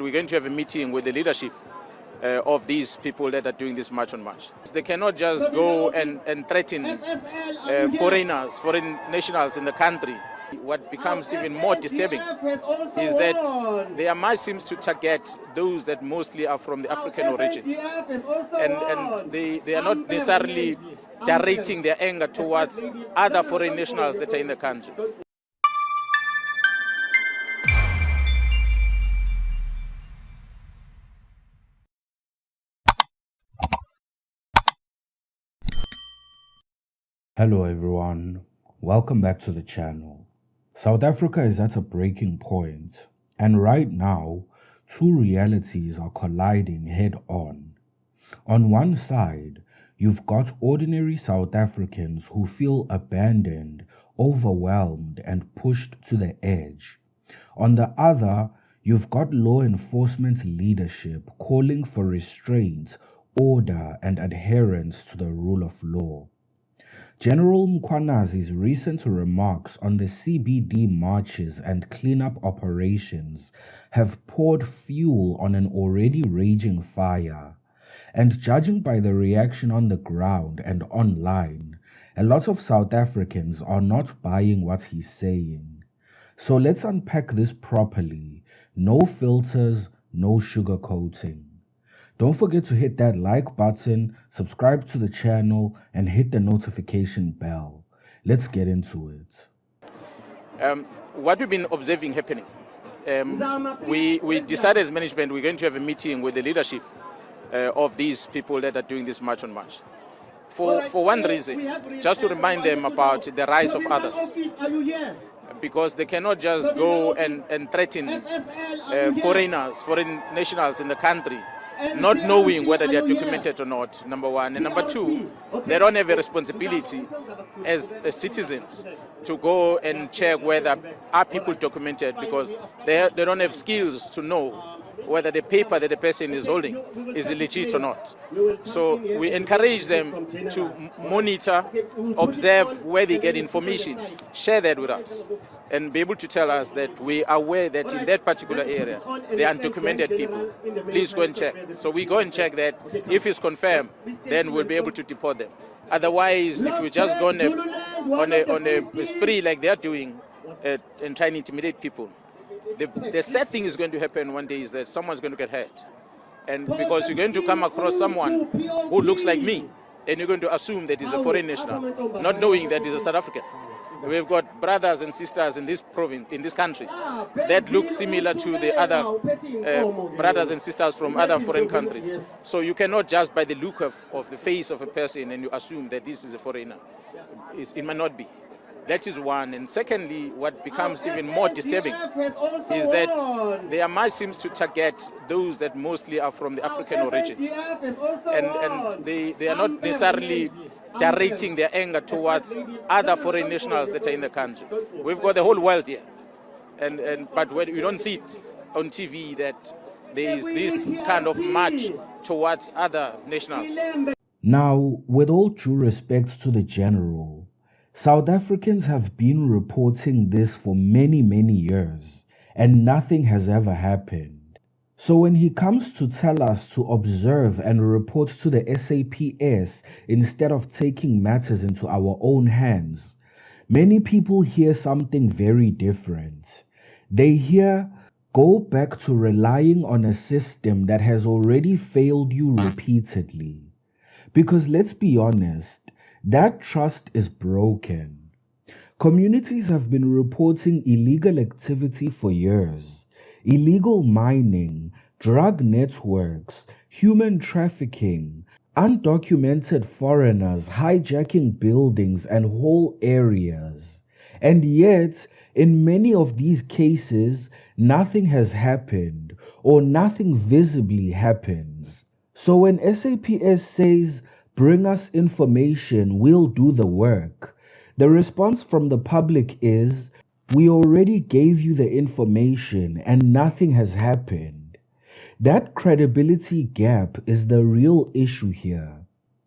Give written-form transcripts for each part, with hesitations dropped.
We're going to have a meeting with the leadership of these people that are doing this march on march. They cannot just go and threaten foreign nationals in the country. What becomes even more disturbing is that their march seems to target those that mostly are from the African origin. And they are not necessarily directing their anger towards other foreign nationals that are in the country. Hello everyone, welcome back to the channel. South Africa is at a breaking point, and right now, two realities are colliding head on. On one side, you've got ordinary South Africans who feel abandoned, overwhelmed, and pushed to the edge. On the other, you've got law enforcement leadership calling for restraint, order, and adherence to the rule of law. General Mkhwanazi's recent remarks on the CBD marches and cleanup operations have poured fuel on an already raging fire. And judging by the reaction on the ground and online, a lot of South Africans are not buying what he's saying. So let's unpack this properly. No filters, no sugarcoating. Don't forget to hit that like button, subscribe to the channel, and hit the notification bell. Let's get into it. What we've been observing happening, we decided as management we're going to have a meeting with the leadership of these people that are doing this march on march. For one reason, just to remind them about the rights of others. Because they cannot just go and threaten foreign nationals in the country, not knowing whether they are documented or not, number one. And number two, they don't have a responsibility as citizens to go and check whether are people documented, because they don't have skills to know whether the paper that the person is holding is legit or not. So we encourage them to monitor, observe where they get information, share that with us, and be able to tell us that we are aware that in that particular area, they are undocumented people. Please go and check. So we go and check that. If it's confirmed, then we'll be able to deport them. Otherwise, if we just go on a spree like they're doing and trying to intimidate people, the sad thing is going to happen one day is that someone's going to get hurt. And because you're going to come across someone who looks like me, and you're going to assume that he's a foreign national, not knowing that he's a South African. We've got brothers and sisters in this province, in this country, that look similar to the other brothers and sisters from other foreign countries. So you cannot just by the look of the face of a person and you assume that this is a foreigner. It might not be. That is one. And secondly, what becomes even more disturbing is that their march seems to target those that mostly are from the African origin. And they are not necessarily directing their anger towards other foreign nationals that are in the country. We've got the whole world here. But when you don't see it on TV that there is this kind of march towards other nationals. Now, with all due respect to the general, South Africans have been reporting this for many years, and nothing has ever happened. So when he comes to tell us to observe and report to the SAPS instead of taking matters into our own hands, many people hear something very different. They hear, go back to relying on a system that has already failed you repeatedly. Because let's be honest, that trust is broken. Communities have been reporting illegal activity for years. Illegal mining, drug networks, human trafficking, undocumented foreigners hijacking buildings and whole areas. And yet, in many of these cases, nothing has happened or nothing visibly happens. So when SAPS says, bring us information, we'll do the work, the response from the public is, we already gave you the information and nothing has happened. That credibility gap is the real issue here.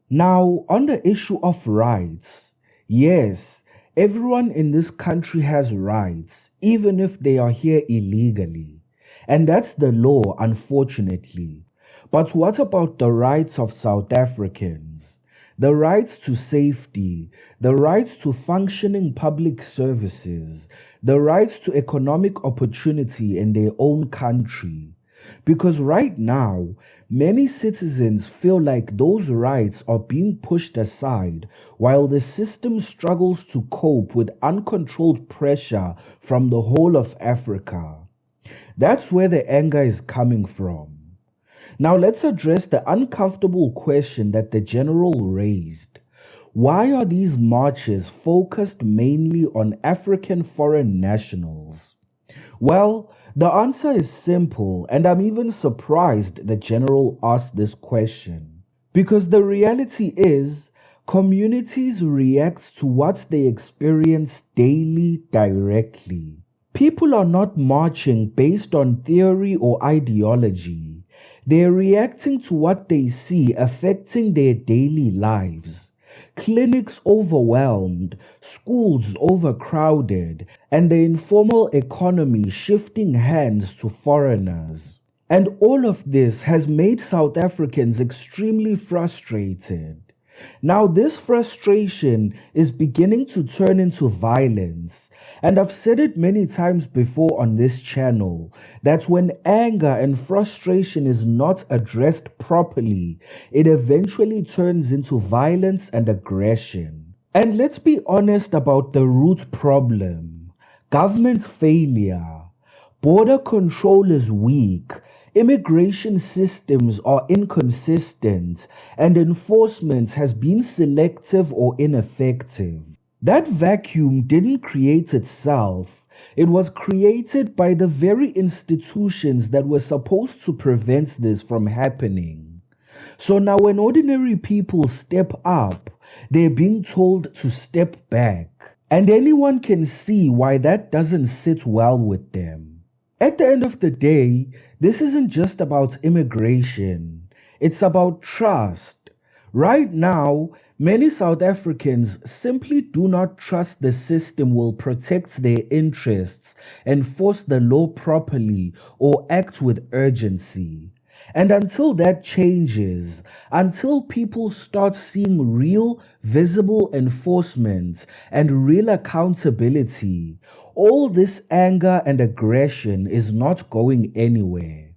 Now, on the issue of rights, yes, everyone in this country has rights, even if they are here illegally. And that's the law, unfortunately. But what about the rights of South Africans? The rights to safety, the rights to functioning public services, the rights to economic opportunity in their own country. Because right now, many citizens feel like those rights are being pushed aside while the system struggles to cope with uncontrolled pressure from the whole of Africa. That's where the anger is coming from. Now let's address the uncomfortable question that the general raised. Why are these marches focused mainly on African foreign nationals? Well, the answer is simple, and I'm even surprised the general asked this question. Because the reality is, communities react to what they experience daily directly. People are not marching based on theory or ideology. They're reacting to what they see affecting their daily lives. Clinics overwhelmed, schools overcrowded, and the informal economy shifting hands to foreigners. And all of this has made South Africans extremely frustrated. Now this frustration is beginning to turn into violence, and I've said it many times before on this channel that when anger and frustration is not addressed properly, it eventually turns into violence and aggression. And let's be honest about the root problem. Government failure. Border control is weak. Immigration systems are inconsistent, and enforcement has been selective or ineffective. That vacuum didn't create itself. It was created by the very institutions that were supposed to prevent this from happening. So now when ordinary people step up, they're being told to step back. And anyone can see why that doesn't sit well with them. At the end of the day, this isn't just about immigration. It's about trust. Right now, many South Africans simply do not trust the system will protect their interests, enforce the law properly, or act with urgency. And until that changes, until people start seeing real, visible enforcement and real accountability, all this anger and aggression is not going anywhere.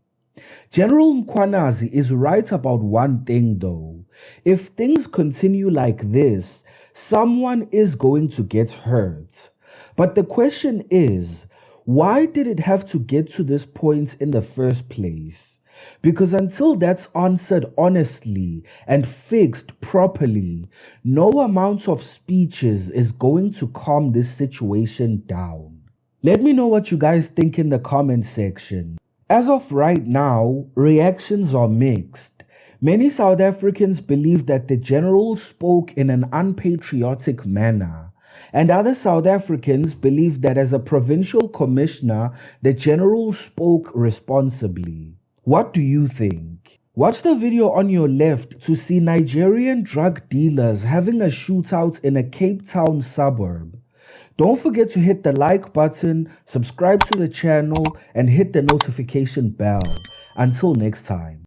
General Mkhwanazi is right about one thing though. If things continue like this, someone is going to get hurt. But the question is, why did it have to get to this point in the first place? Because until that's answered honestly and fixed properly, no amount of speeches is going to calm this situation down. Let me know what you guys think in the comment section. As of right now, reactions are mixed. Many South Africans believe that the general spoke in an unpatriotic manner, and other South Africans believe that as a provincial commissioner, the general spoke responsibly. What do you think? Watch the video on your left to see Nigerian drug dealers having a shootout in a Cape Town suburb. Don't forget to hit the like button, subscribe to the channel, and hit the notification bell. Until next time.